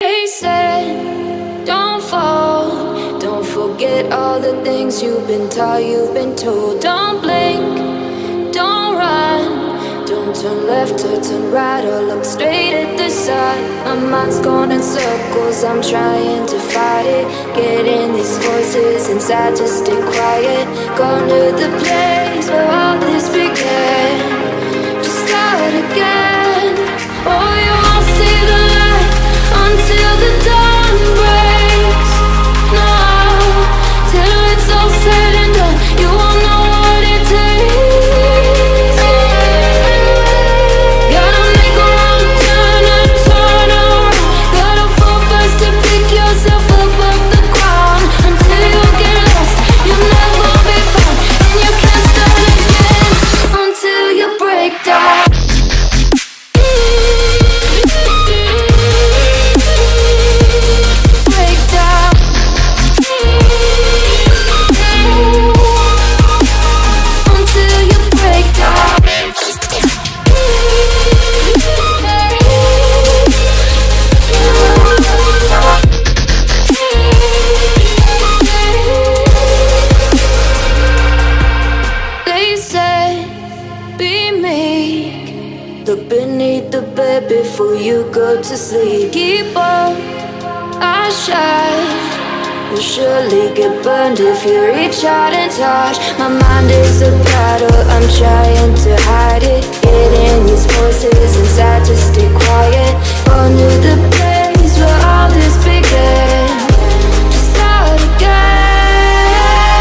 They said, don't fall, don't forget all the things you've been taught, you've been told. Don't blink, don't run, don't turn left or turn right or look straight at the sun. My mind's going in circles, I'm trying to fight it. Getting these voices inside to stay quiet. Gone to the place where all this began. Just start again. Oh, you won't see the light until the dawn breaks. No, till it's all said and done, you won't know what it takes. Gotta make a wrong turn and turn around. Gotta fall fast to pick yourself up off the ground. Until you get lost, you'll never be found, and you can't start again until you break down. Before you go to sleep, keep on our shine. You'll surely get burned if you reach out and touch. My mind is a battle, I'm trying to hide it. Getting these voices inside to stay quiet. On to the place where all this began. Just start again.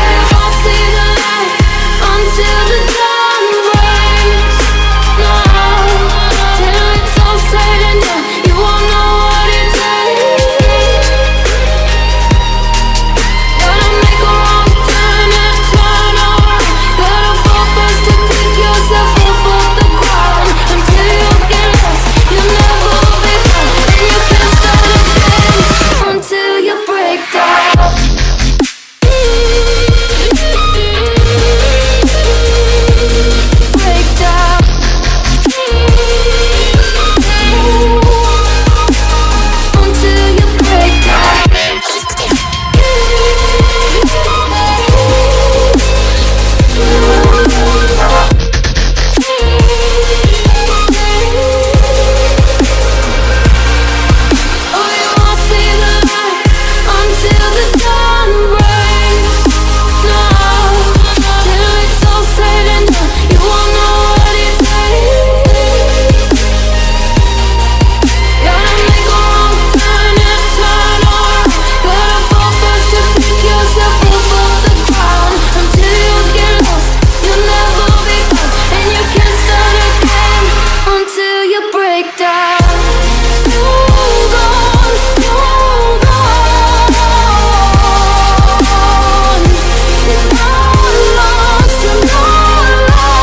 You won't see the light until the dawn breaks. No, till it's all said and done, you won't know what it takes. Gotta make a wrong turn and turn around. Gotta fall fast to pick yourself up off the ground. Until you get lost, you'll never be found, and you can't start again until you break down. Break down. Until you break down. Oh, you won't see the light until the dawn breaks. No, till it's all said and done, you won't know what it takes. Gotta make a wrong turn and turn around. Gotta fall fast to pick yourself up off the ground. Until you get lost, you'll never be found, and you can't start again until you break down. Hold on, hold on. You're not lost, you're not lost.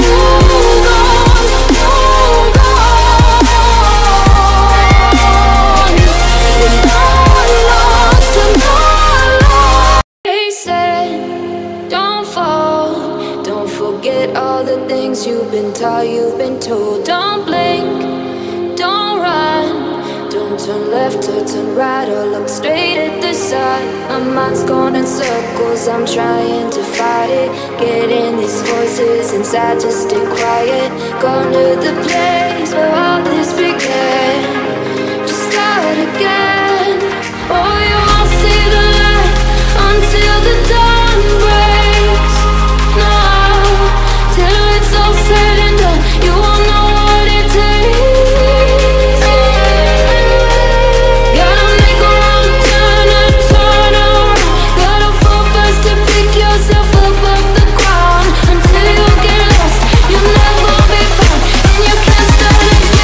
Hold on, hold on. You're not lost, you're not lost. They said, don't fall, don't forget all the things you've been taught, you've been told. Don't blink, don't run, don't turn left or turn right or look straight at the sun. My mind's going in circles, I'm trying to fight it. Getting these voices inside to stay quiet. Gone to the place where all this began. Just start again. Oh, you won't see the light until the dawn breaks. No, till it's all said and done, you won't know what it takes. Gotta make a wrong turn and turn around. Gotta fall fast to pick yourself up off the ground. Until you get lost, you'll never be found, and you can't start again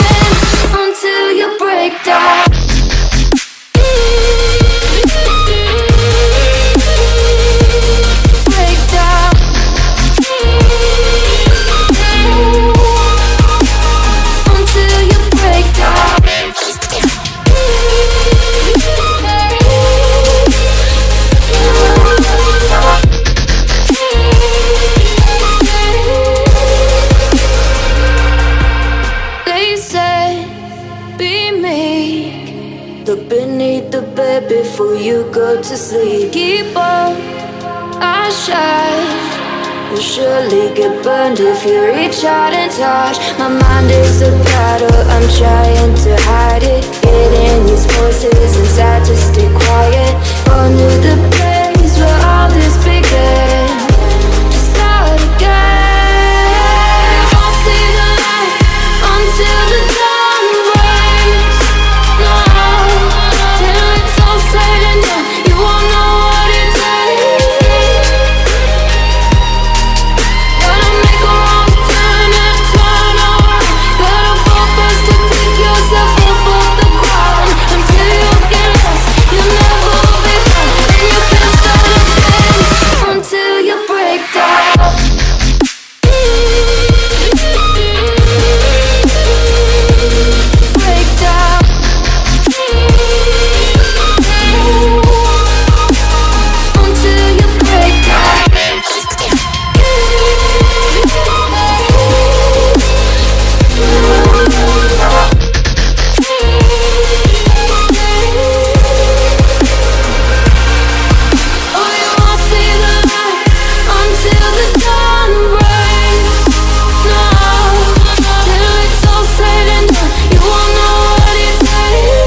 Look beneath the bed before you go to sleep. Keep on, I shine. You'll surely get burned if you reach out and touch. My mind is a battle, I'm trying to hide it. Getting these voices inside to stay quiet. Under the place where all this began. Just start again. I'll see the light until the dawn breaks. No, till it's all said and done, you won't know what it takes. Gotta make a wrong turn and turn around. Gotta fall first to pick yourself up off the ground. Until you get lost, you'll never be found. And you can't start again until you break down. Break down. Until you break down. Oh, you won't see the light until the dawn breaks. No, till it's all said and done, you won't know what it takes.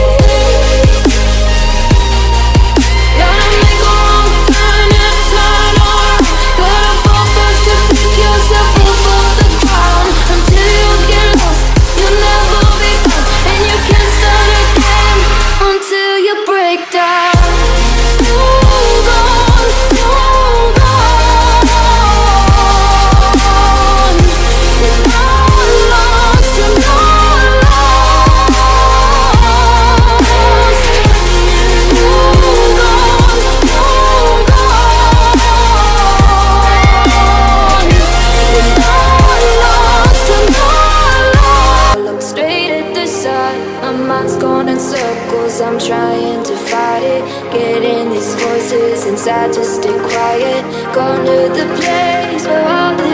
Gotta make a wrong turn and turn around. Gotta fall first to pick yourself up off the ground. Until you get lost, you'll never be found. And you can't start again until you break down. Hold on, hold on. You're not lost, you're not lost. Hold on, hold on. You're not lost, you're not lost. I look straight at the sun, my mind's going in circles. I'm trying to fight it, getting these voices inside to stay quiet. Gone to the place where all this